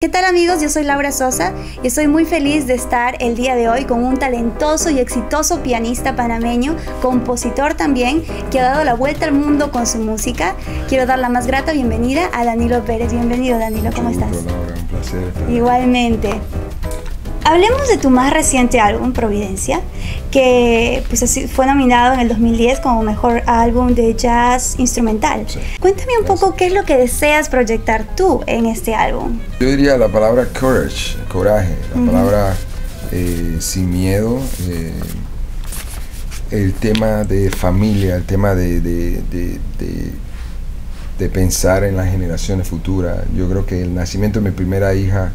¿Qué tal amigos? Yo soy Laura Sosa y estoy muy feliz de estar el día de hoy con un talentoso y exitoso pianista panameño, compositor también, que ha dado la vuelta al mundo con su música. Quiero dar la más grata bienvenida a Danilo Pérez. Bienvenido Danilo, ¿cómo estás? Laura, un placer estar aquí. Igualmente. Hablemos de tu más reciente álbum, Providencia, que pues, fue nominado en el 2010 como mejor álbum de jazz instrumental. Sí. Cuéntame un poco qué es lo que deseas proyectar tú en este álbum. Yo diría la palabra courage, coraje, la palabra sin miedo, el tema de familia, el tema de pensar en las generaciones futuras. Yo creo que el nacimiento de mi primera hija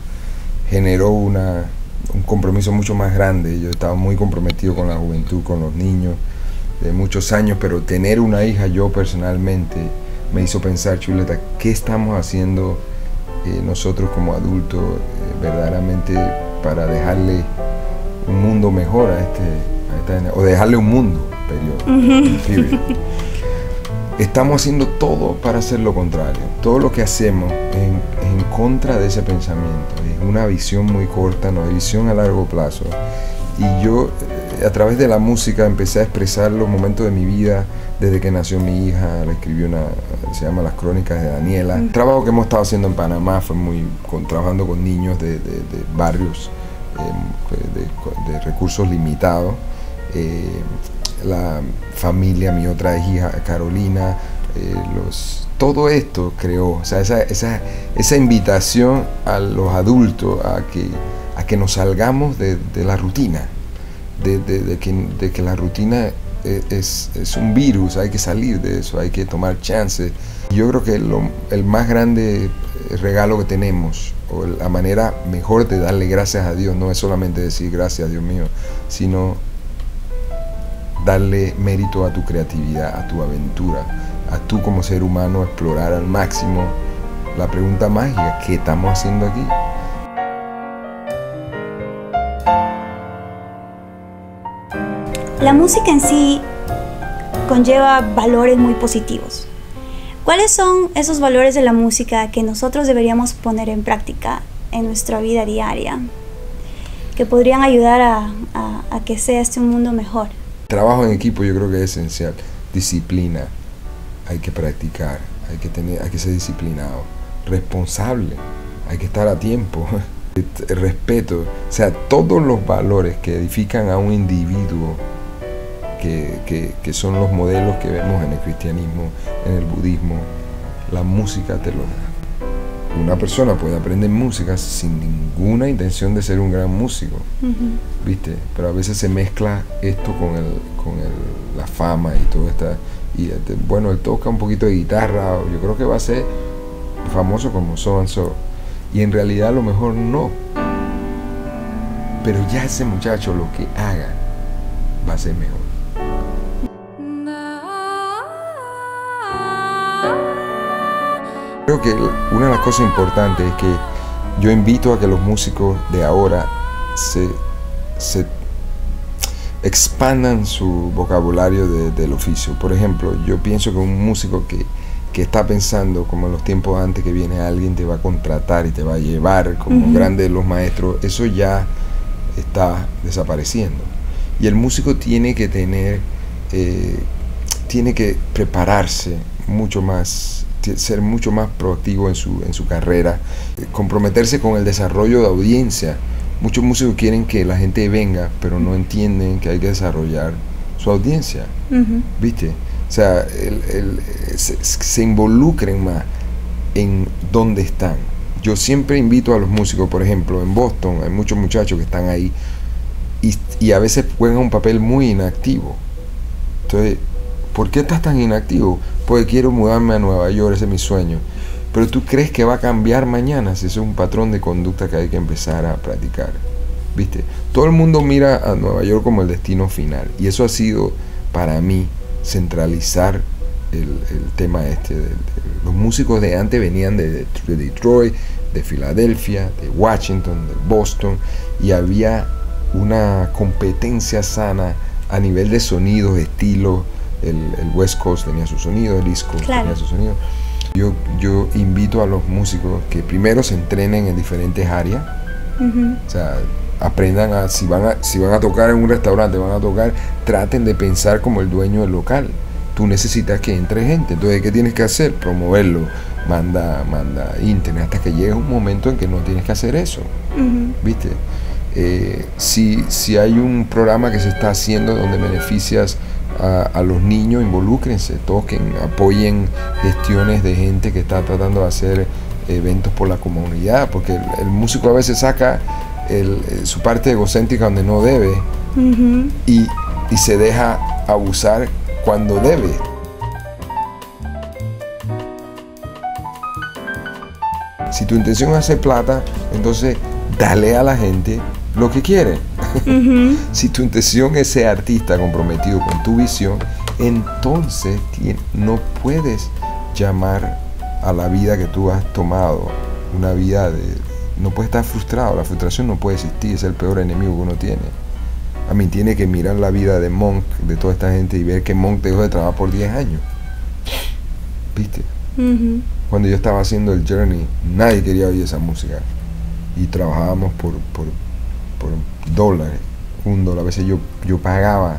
generó un compromiso mucho más grande. Yo estaba muy comprometido con la juventud, con los niños de muchos años, pero tener una hija yo personalmente me hizo pensar, Chuleta, ¿qué estamos haciendo nosotros como adultos verdaderamente para dejarle un mundo mejor o dejarle un mundo, period. Estamos haciendo todo para hacer lo contrario. Todo lo que hacemos en contra de ese pensamiento. Es una visión muy corta, no hay visión a largo plazo. Y yo, a través de la música, empecé a expresar los momentos de mi vida desde que nació mi hija. Le escribí se llama Las Crónicas de Daniela. El trabajo que hemos estado haciendo en Panamá fue trabajando con niños de barrios de recursos limitados. La familia, mi otra hija Carolina, todo esto creó, o sea, esa invitación a los adultos a que nos salgamos de la rutina, de que la rutina es un virus, hay que salir de eso, hay que tomar chances. Yo creo que el más grande regalo que tenemos, o la manera mejor de darle gracias a Dios, no es solamente decir gracias Dios mío, sino darle mérito a tu creatividad, a tu aventura, a tú como ser humano explorar al máximo la pregunta mágica, ¿qué estamos haciendo aquí? La música en sí conlleva valores muy positivos. ¿Cuáles son esos valores de la música que nosotros deberíamos poner en práctica en nuestra vida diaria, que podrían ayudar a que sea un mundo mejor? Trabajo en equipo yo creo que es esencial. Disciplina, hay que practicar, hay que ser disciplinado, responsable, hay que estar a tiempo, respeto, o sea, todos los valores que edifican a un individuo, que son los modelos que vemos en el cristianismo, en el budismo, la música te lo da. Una persona puede aprender música sin ninguna intención de ser un gran músico, ¿viste? Pero a veces se mezcla esto con la fama y todo esto. Y bueno, él toca un poquito de guitarra, yo creo que va a ser famoso como so and so. Y en realidad a lo mejor no. Pero ya ese muchacho lo que haga va a ser mejor. Creo que una de las cosas importantes es que yo invito a que los músicos de ahora se expandan su vocabulario del oficio. Por ejemplo, yo pienso que un músico que está pensando como en los tiempos antes, que viene alguien, te va a contratar y te va a llevar como grande de los maestros, eso ya está desapareciendo. Y el músico tiene que prepararse mucho más, ser mucho más proactivo en su carrera, comprometerse con el desarrollo de audiencia. Muchos músicos quieren que la gente venga, pero no entienden que hay que desarrollar su audiencia, ¿viste? O sea, se involucren más en dónde están. Yo siempre invito a los músicos, por ejemplo, en Boston hay muchos muchachos que están ahí y a veces juegan un papel muy inactivo. Entonces, ¿por qué estás tan inactivo? Porque quiero mudarme a Nueva York, ese es mi sueño. Pero tú crees que va a cambiar mañana, si eso es un patrón de conducta que hay que empezar a practicar, ¿viste? Todo el mundo mira a Nueva York como el destino final, y eso ha sido para mí centralizar el tema los músicos de antes venían de Detroit, de Filadelfia, de Washington, de Boston, y había una competencia sana a nivel de sonidos, estilos. El West Coast tenía su sonido, el East Coast tenía su sonido. Yo invito a los músicos que primero se entrenen en diferentes áreas. O sea, aprendan si van a tocar en un restaurante, traten de pensar como el dueño del local. Tú necesitas que entre gente, entonces ¿qué tienes que hacer? Promoverlo, manda internet, hasta que llega un momento en que no tienes que hacer eso. ¿Viste? Si hay un programa que se está haciendo donde beneficias a los niños, involúcrense, toquen, apoyen gestiones de gente que está tratando de hacer eventos por la comunidad, porque el músico a veces saca su parte egocéntrica donde no debe, y se deja abusar cuando debe. Si tu intención es hacer plata, entonces dale a la gente lo que quiere. Si tu intención es ser artista comprometido con tu visión, entonces no puedes llamar a la vida que tú has tomado una vida no puedes estar frustrado. La frustración no puede existir, es el peor enemigo que uno tiene. A mí tiene que mirar la vida de Monk, de toda esta gente, y ver que Monk dejó de trabajar por 10 años. ¿Viste? Cuando yo estaba haciendo el Journey, nadie quería oír esa música, y trabajábamos por dólares, $1. A veces yo pagaba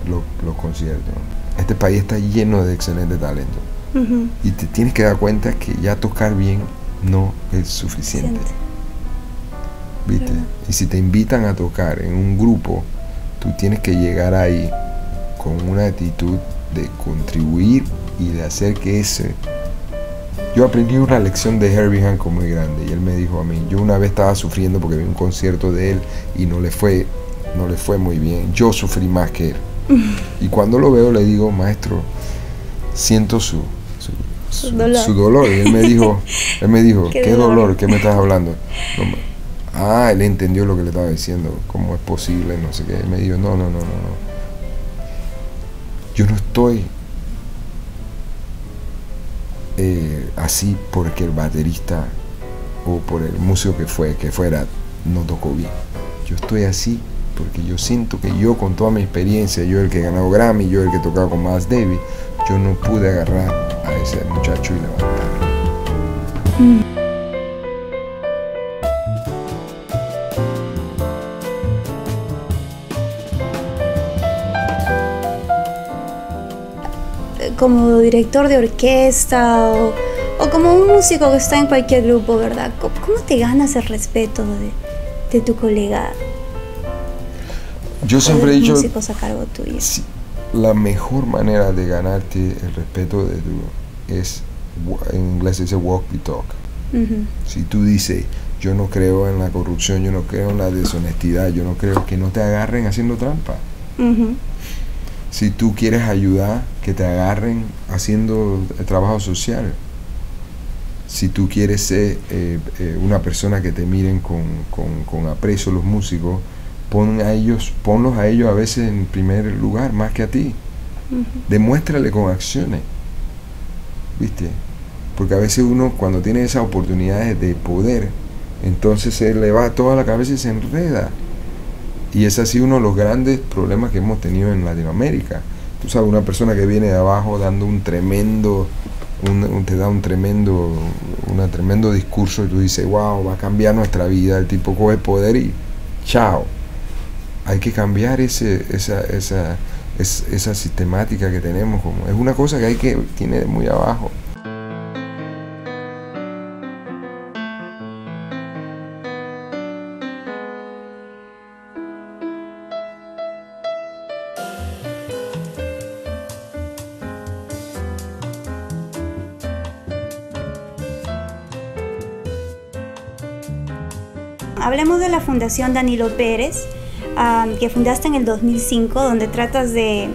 los conciertos. Este país está lleno de excelente talento, y te tienes que dar cuenta que ya tocar bien no es suficiente. ¿Viste? Y si te invitan a tocar en un grupo, tú tienes que llegar ahí con una actitud de contribuir y de hacer que Yo aprendí una lección de Herbie Hancock muy grande, y él me dijo a mí, yo una vez estaba sufriendo porque vi un concierto de él y no le fue muy bien. Yo sufrí más que él. Y cuando lo veo le digo, maestro, siento su dolor. Y él me dijo, ¿qué dolor? ¿Qué me estás hablando? Él entendió lo que le estaba diciendo, cómo es posible, no sé qué. Él me dijo, no. Yo no estoy así porque el baterista o por el músico que fuera no tocó bien. Yo estoy así porque yo siento que yo, con toda mi experiencia, yo el que he ganado Grammy, yo el que he tocado con Miles Davis, yo no pude agarrar a ese muchacho y levantarlo. Como director de orquesta o como un músico que está en cualquier grupo, ¿verdad? ¿Cómo te ganas el respeto de tu colega? Yo siempre he dicho, músicos a cargo tuyo. Sí, la mejor manera de ganarte el respeto es, en inglés se dice walk the talk. Si tú dices, yo no creo en la corrupción, yo no creo en la deshonestidad, yo no creo, que no te agarren haciendo trampa. Si tú quieres ayudar, que te agarren haciendo trabajo social. Si tú quieres ser una persona que te miren con aprecio los músicos, ponlos a ellos a veces en primer lugar, más que a ti. Demuéstrale con acciones. ¿Viste? Porque a veces uno, cuando tiene esas oportunidades de poder, entonces se le va toda la cabeza y se enreda. Y ese ha sido uno de los grandes problemas que hemos tenido en Latinoamérica. Tú sabes, una persona que viene de abajo dando te da un tremendo discurso, y tú dices, wow, va a cambiar nuestra vida. El tipo coge poder y chao. Hay que cambiar esa sistemática que tenemos. Es una cosa que tiene muy abajo. Hablemos de la Fundación Danilo Pérez, que fundaste en el 2005, donde tratas de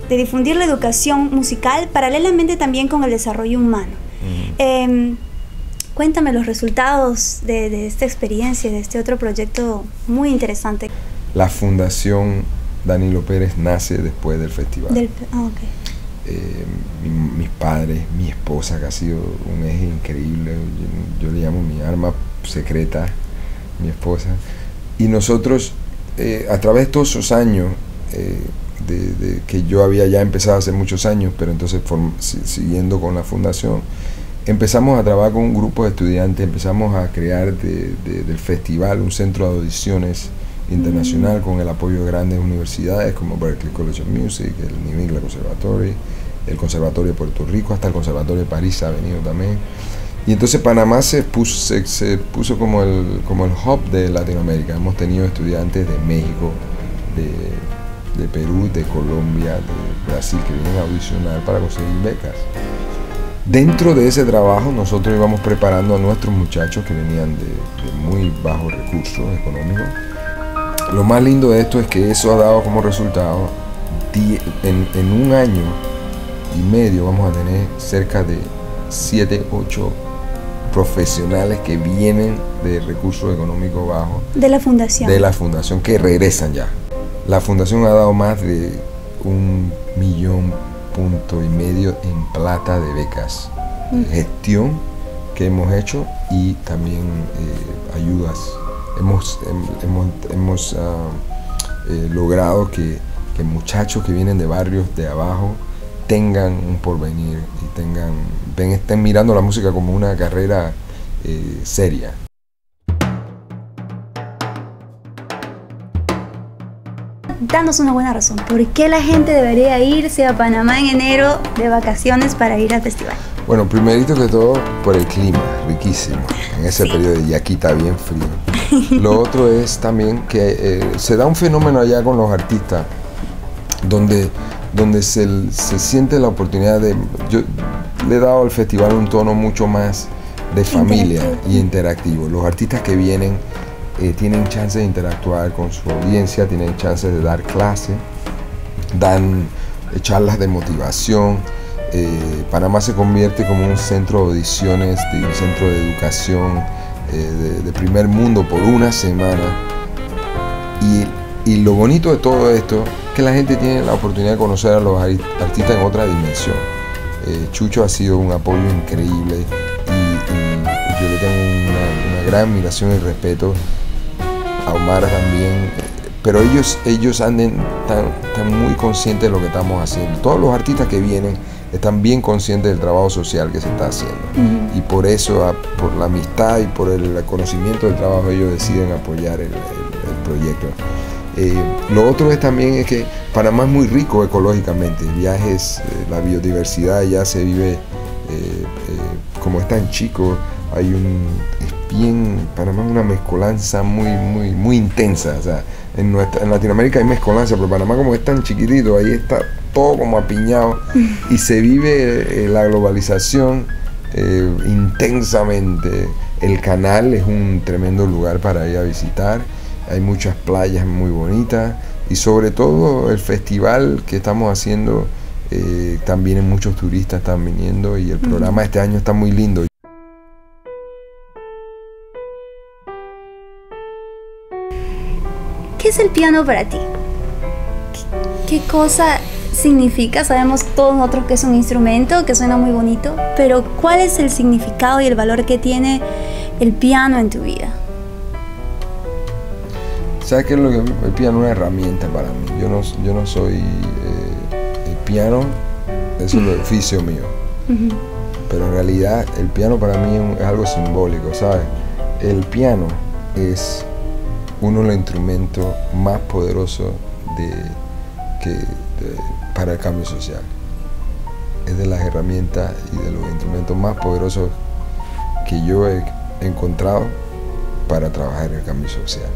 difundir la educación musical paralelamente también con el desarrollo humano. Cuéntame los resultados de esta experiencia, de este otro proyecto muy interesante. La Fundación Danilo Pérez nace después del festival. Mis padres, mi esposa, que ha sido un eje increíble, yo le llamo mi arma secreta, mi esposa, y nosotros a través de todos esos años que yo había ya empezado hace muchos años, pero entonces siguiendo con la fundación, empezamos a trabajar con un grupo de estudiantes, empezamos a crear del festival un centro de audiciones internacional con el apoyo de grandes universidades como Berklee College of Music, el New England Conservatory, el Conservatorio de Puerto Rico, hasta el Conservatorio de París ha venido también. Y entonces Panamá se puso como el hub de Latinoamérica. Hemos tenido estudiantes de México, de Perú, de Colombia, de Brasil, que vienen a audicionar para conseguir becas. Dentro de ese trabajo nosotros íbamos preparando a nuestros muchachos que venían de muy bajos recursos económicos. Lo más lindo de esto es que eso ha dado como resultado, en un año y medio vamos a tener cerca de 7, 8 profesionales que vienen de recursos económicos bajos. De la fundación. De la fundación, que regresan ya. La fundación ha dado más de 1,5 millones en plata de becas. Gestión que hemos hecho y también ayudas. Hemos logrado que muchachos que vienen de barrios de abajo tengan un porvenir y estén mirando la música como una carrera seria. Danos una buena razón. ¿Por qué la gente debería irse a Panamá en enero de vacaciones para ir al festival? Bueno, primerito que todo, por el clima, riquísimo. En ese periodo, y aquí está bien frío. Lo otro es también que se da un fenómeno allá con los artistas, donde se siente la oportunidad de... Yo le he dado al festival un tono mucho más de familia y interactivo. Los artistas que vienen tienen chance de interactuar con su audiencia, tienen chance de dar clases, dan charlas de motivación. Panamá se convierte como un centro de audiciones, un centro de educación de primer mundo por una semana. Y lo bonito de todo esto es que la gente tiene la oportunidad de conocer a los artistas en otra dimensión. Chucho ha sido un apoyo increíble y yo le tengo una gran admiración y respeto a Omar también, pero ellos están muy conscientes de lo que estamos haciendo. Todos los artistas que vienen están bien conscientes del trabajo social que se está haciendo. Y por eso, por la amistad y por el conocimiento del trabajo, ellos deciden apoyar el proyecto. Lo otro es que Panamá es muy rico ecológicamente, viajes, la biodiversidad ya se vive como es tan chico, Panamá es una mezcolanza muy intensa. O sea, en Latinoamérica hay mezcolanza, pero Panamá, como es tan chiquitito, ahí está todo como apiñado y se vive la globalización intensamente. El canal es un tremendo lugar para ir a visitar, hay muchas playas muy bonitas y sobre todo el festival que estamos haciendo, también muchos turistas están viniendo y el programa este año está muy lindo. ¿Qué es el piano para ti? ¿Qué cosa significa? Sabemos todos nosotros que es un instrumento, que suena muy bonito, pero ¿cuál es el significado y el valor que tiene el piano en tu vida? ¿Sabes qué es lo que el piano es una herramienta para mí? Yo no soy el piano, eso es el oficio mío. Pero en realidad el piano para mí es algo simbólico, ¿sabes? El piano es uno de los instrumentos más poderosos para el cambio social. Es de las herramientas y de los instrumentos más poderosos que yo he encontrado para trabajar en el cambio social.